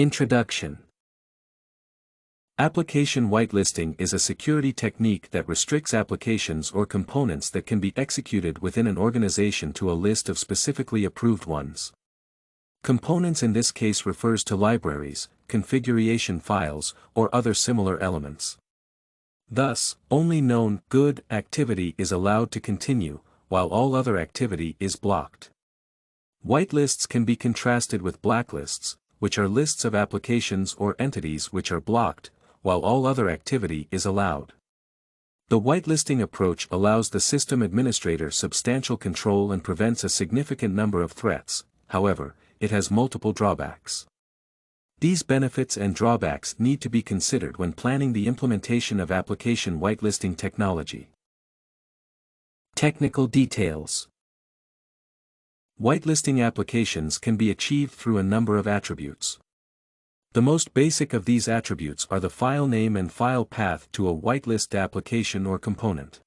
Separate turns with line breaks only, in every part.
Introduction. Application whitelisting is a security technique that restricts applications or components that can be executed within an organization to a list of specifically approved ones. Components in this case refers to libraries, configuration files, or other similar elements. Thus, only known good activity is allowed to continue, while all other activity is blocked. Whitelists can be contrasted with blacklists, which are lists of applications or entities which are blocked, while all other activity is allowed. The whitelisting approach allows the system administrator substantial control and prevents a significant number of threats. However, it has multiple drawbacks. These benefits and drawbacks need to be considered when planning the implementation of application whitelisting technology. Technical details. Whitelisting applications can be achieved through a number of attributes. The most basic of these attributes are the file name and file path to a whitelist application or component.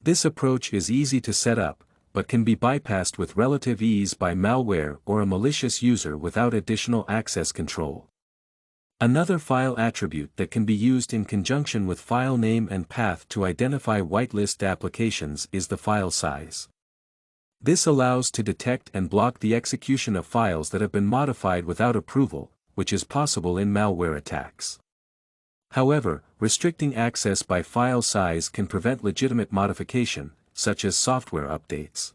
This approach is easy to set up, but can be bypassed with relative ease by malware or a malicious user without additional access control. Another file attribute that can be used in conjunction with file name and path to identify whitelist applications is the file size. This allows to detect and block the execution of files that have been modified without approval, which is possible in malware attacks. However, restricting access by file size can prevent legitimate modification, such as software updates.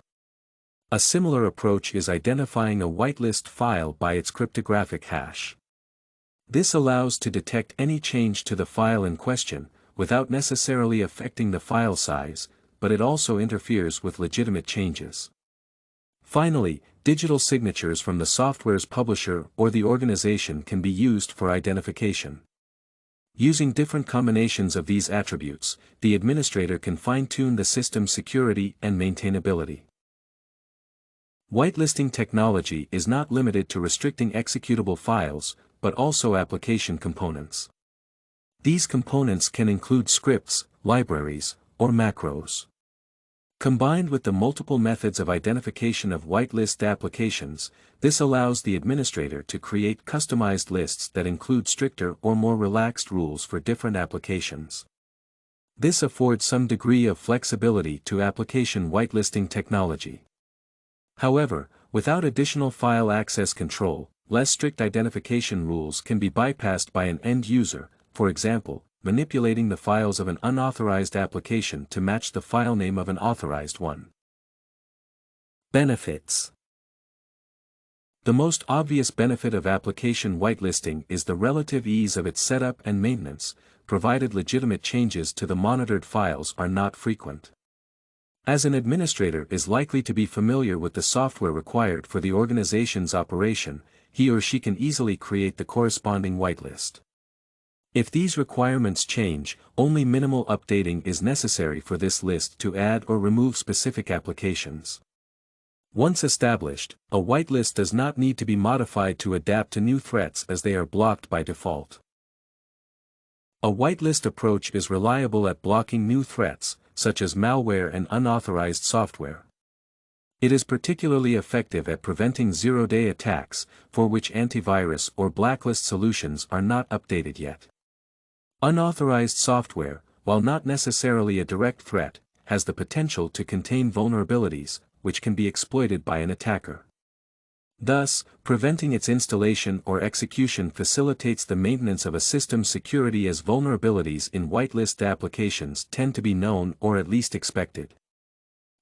A similar approach is identifying a whitelist file by its cryptographic hash. This allows to detect any change to the file in question, without necessarily affecting the file size, but it also interferes with legitimate changes. Finally, digital signatures from the software's publisher or the organization can be used for identification. Using different combinations of these attributes, the administrator can fine-tune the system's security and maintainability. Whitelisting technology is not limited to restricting executable files, but also application components. These components can include scripts, libraries, or macros. Combined with the multiple methods of identification of whitelist applications, this allows the administrator to create customized lists that include stricter or more relaxed rules for different applications. This affords some degree of flexibility to application whitelisting technology. However, without additional file access control, less strict identification rules can be bypassed by an end user, for example, manipulating the files of an unauthorized application to match the file name of an authorized one. Benefits. The most obvious benefit of application whitelisting is the relative ease of its setup and maintenance, provided legitimate changes to the monitored files are not frequent. As an administrator is likely to be familiar with the software required for the organization's operation, he or she can easily create the corresponding whitelist. If these requirements change, only minimal updating is necessary for this list to add or remove specific applications. Once established, a whitelist does not need to be modified to adapt to new threats as they are blocked by default. A whitelist approach is reliable at blocking new threats, such as malware and unauthorized software. It is particularly effective at preventing zero-day attacks, for which antivirus or blacklist solutions are not updated yet. Unauthorized software, while not necessarily a direct threat, has the potential to contain vulnerabilities, which can be exploited by an attacker. Thus, preventing its installation or execution facilitates the maintenance of a system's security, as vulnerabilities in whitelist applications tend to be known or at least expected.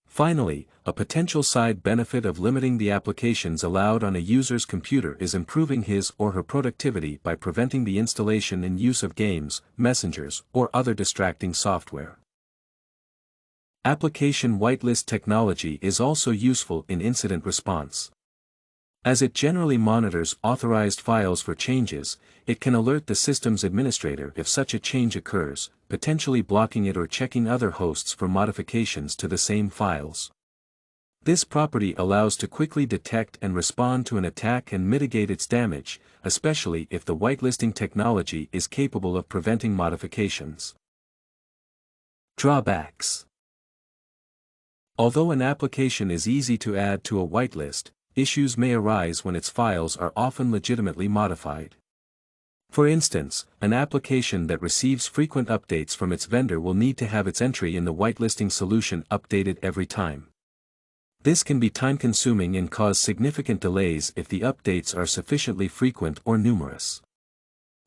Finally, a potential side benefit of limiting the applications allowed on a user's computer is improving his or her productivity by preventing the installation and use of games, messengers, or other distracting software. Application whitelist technology is also useful in incident response. As it generally monitors authorized files for changes, it can alert the system's administrator if such a change occurs, potentially blocking it or checking other hosts for modifications to the same files. This property allows to quickly detect and respond to an attack and mitigate its damage, especially if the whitelisting technology is capable of preventing modifications. Drawbacks. Although an application is easy to add to a whitelist, issues may arise when its files are often legitimately modified. For instance, an application that receives frequent updates from its vendor will need to have its entry in the whitelisting solution updated every time. This can be time-consuming and cause significant delays if the updates are sufficiently frequent or numerous.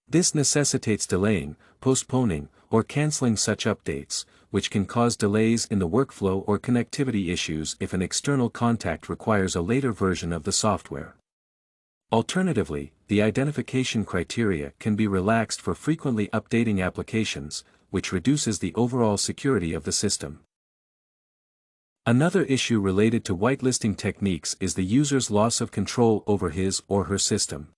This necessitates delaying, postponing, or canceling such updates, which can cause delays in the workflow or connectivity issues if an external contact requires a later version of the software. Alternatively, the identification criteria can be relaxed for frequently updating applications, which reduces the overall security of the system. Another issue related to whitelisting techniques is the user's loss of control over his or her system.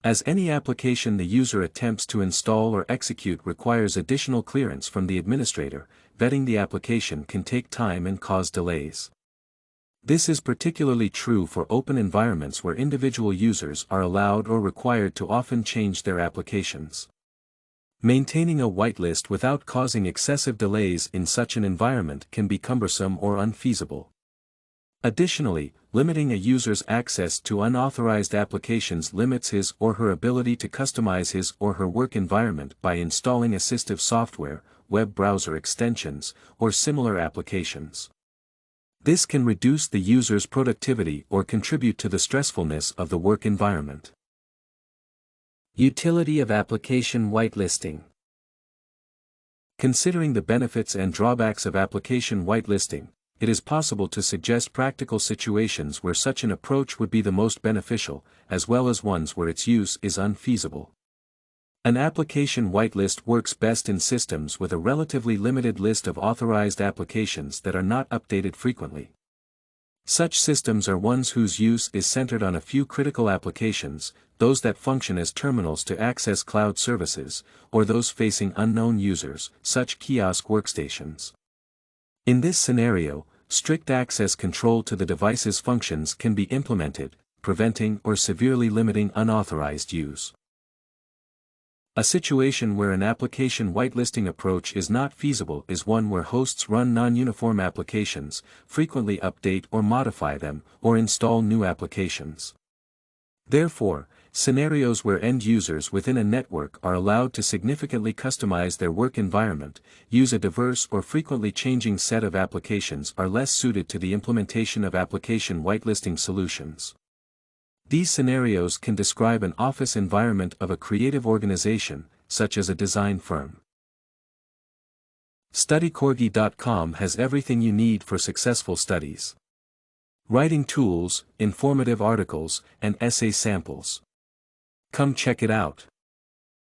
As any application the user attempts to install or execute requires additional clearance from the administrator, vetting the application can take time and cause delays. This is particularly true for open environments where individual users are allowed or required to often change their applications. Maintaining a whitelist without causing excessive delays in such an environment can be cumbersome or unfeasible. Additionally, limiting a user's access to unauthorized applications limits his or her ability to customize his or her work environment by installing assistive software, web browser extensions, or similar applications. This can reduce the user's productivity or contribute to the stressfulness of the work environment. Utility of application whitelisting. Considering the benefits and drawbacks of application whitelisting, it is possible to suggest practical situations where such an approach would be the most beneficial, as well as ones where its use is unfeasible. An application whitelist works best in systems with a relatively limited list of authorized applications that are not updated frequently. Such systems are ones whose use is centered on a few critical applications, those that function as terminals to access cloud services, or those facing unknown users, such kiosk workstations. In this scenario, strict access control to the device's functions can be implemented, preventing or severely limiting unauthorized use. A situation where an application whitelisting approach is not feasible is one where hosts run non-uniform applications, frequently update or modify them, or install new applications. Therefore, scenarios where end users within a network are allowed to significantly customize their work environment, use a diverse or frequently changing set of applications are less suited to the implementation of application whitelisting solutions. These scenarios can describe an office environment of a creative organization, such as a design firm. StudyCorgi.com has everything you need for successful studies. Writing tools, informative articles, and essay samples. Come check it out.